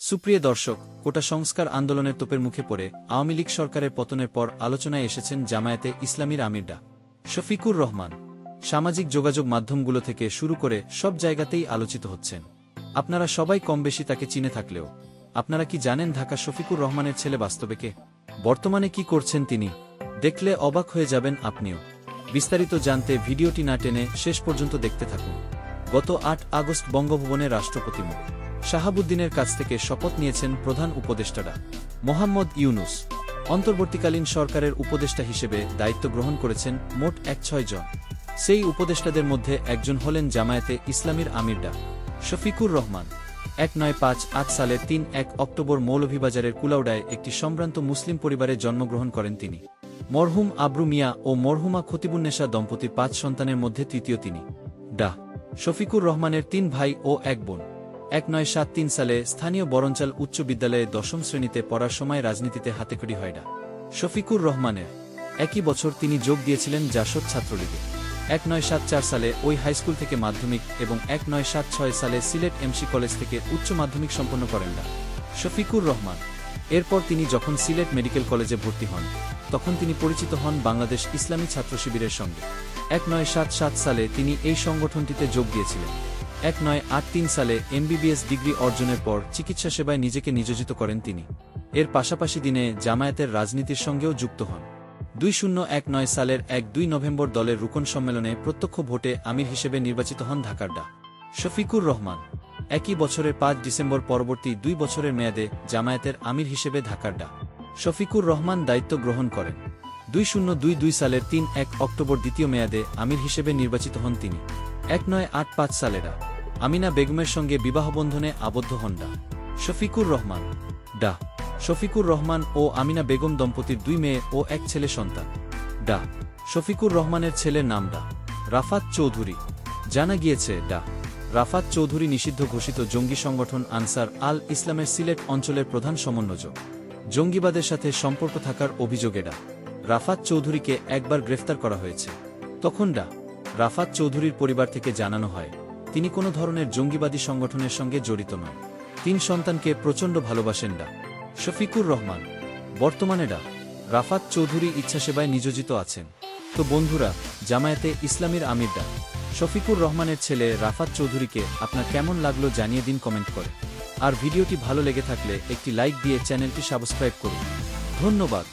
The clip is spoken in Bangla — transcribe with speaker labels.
Speaker 1: সুপ্রিয় দর্শক, কোটা সংস্কার আন্দোলনের তোপের মুখে পড়ে আওয়ামী লীগ সরকারের পতনের পর আলোচনায় এসেছেন জামায়াতে ইসলামীর আমির ডা শফিকুর রহমান। সামাজিক যোগাযোগ মাধ্যমগুলো থেকে শুরু করে সব জায়গাতেই আলোচিত হচ্ছেন। আপনারা সবাই কমবেশি তাকে চিনে থাকলেও আপনারা কি জানেন ঢাকা শফিকুর রহমানের ছেলে বাস্তবে কে? বর্তমানে কি করছেন তিনি? দেখলে অবাক হয়ে যাবেন আপনিও। বিস্তারিত জানতে ভিডিওটি না টেনে শেষ পর্যন্ত দেখতে থাকুন। গত ৮ আগস্ট বঙ্গভবনে রাষ্ট্রপতি মো. শাহাবুদ্দিনের কাছ থেকে শপথ নিয়েছেন প্রধান উপদেষ্টারা মোহাম্মদ ইউনুস। অন্তর্বর্তীকালীন সরকারের উপদেষ্টা হিসেবে দায়িত্ব গ্রহণ করেছেন মোট ১৬ জন। সেই উপদেষ্টাদের মধ্যে একজন হলেন জামায়াতে ইসলামীর আমির ডা শফিকুর রহমান। ১৯৫৮ সালের ৩ অক্টোবর মৌলভীবাজারের কুলাউড়ায় একটি সম্ভ্রান্ত মুসলিম পরিবারে জন্মগ্রহণ করেন তিনি। মরহুম আব্রু মিয়া ও মরহুমা খতিবুন্নেসা দম্পতির ৫ সন্তানের মধ্যে তৃতীয় তিনি। ডা শফিকুর রহমানের ৩ ভাই ও ১ বোন। ১৯৭৩ সালে স্থানীয় বরঞ্চাল উচ্চ বিদ্যালয়ে ১০ম শ্রেণীতে পড়ার সময় রাজনীতিতে হাতেখড়ি হয় ডা শফিকুর রহমানের। একই বছর তিনি যোগ দিয়েছিলেন জাসদ ছাত্রলীগে। ১৯৭৪ সালে ওই হাইস্কুল থেকে মাধ্যমিক এবং ১৯৭৬ সালে সিলেট এমসি কলেজ থেকে উচ্চ মাধ্যমিক সম্পন্ন করেন ডা শফিকুর রহমান। এরপর তিনি যখন সিলেট মেডিকেল কলেজে ভর্তি হন তখন তিনি পরিচিত হন বাংলাদেশ ইসলামী ছাত্র শিবিরের সঙ্গে। ১৯৭৭ সালে তিনি এই সংগঠনটিতে যোগ দিয়েছিলেন। ১৯৮৩ সালে এমবিবিএস ডিগ্রি অর্জনের পর চিকিৎসা সেবায় নিজেকে নিয়োজিত করেন তিনি। এর পাশাপাশি দিনে জামায়াতের রাজনীতির সঙ্গেও যুক্ত হন। ২০১৯ সালের ২ নভেম্বর দলের রুকন সম্মেলনে প্রত্যক্ষ ভোটে আমির হিসেবে নির্বাচিত হন ঢাকার ডা শফিকুর রহমান। একই বছরের ৫ ডিসেম্বর পরবর্তী ২ বছরের মেয়াদে জামায়াতের আমির হিসেবে ঢাকার ডা শফিকুর রহমান দায়িত্ব গ্রহণ করেন। ২০২২ সালের ৩ অক্টোবর দ্বিতীয় মেয়াদে আমির হিসেবে নির্বাচিত হন তিনি। ১৯৮৫ সালে ডা আমিনা বেগমের সঙ্গে বিবাহবন্ধনে আবদ্ধ হন ডা শফিকুর রহমান। ডা শফিকুর রহমান ও আমিনা বেগম দম্পতির ২ মেয়ে ও ১ ছেলে সন্তান। ডা শফিকুর রহমানের ছেলের নাম ডা রাফাত চৌধুরী। জানা গিয়েছে ডা রাফাত চৌধুরী নিষিদ্ধ ঘোষিত জঙ্গি সংগঠন আনসার আল ইসলামের সিলেট অঞ্চলের প্রধান সমন্বয়ক। জঙ্গিবাদের সাথে সম্পর্ক থাকার অভিযোগে ডা রাফাত চৌধুরীকে একবার গ্রেফতার করা হয়েছে। তখন ডা রাফাত চৌধুরীর পরিবার থেকে জানানো হয় তিনি কোনো ধরনের জঙ্গিবাদী সংগঠনের সঙ্গে জড়িত নন। ৩ সন্তানকে প্রচণ্ড ভালোবাসেন ডা শফিকুর রহমান। বর্তমানে ডা রাফাত চৌধুরী ইচ্ছাসেবায় নিয়োজিত আছেন। তো বন্ধুরা, জামায়াতে ইসলামীর আমির ডা শফিকুর রহমানের ছেলে রাফাত চৌধুরীকে আপনার কেমন লাগলো জানিয়ে দিন কমেন্ট করে। আর ভিডিওটি ভালো লেগে থাকলে একটি লাইক দিয়ে চ্যানেলটি সাবস্ক্রাইব করুন। ধন্যবাদ।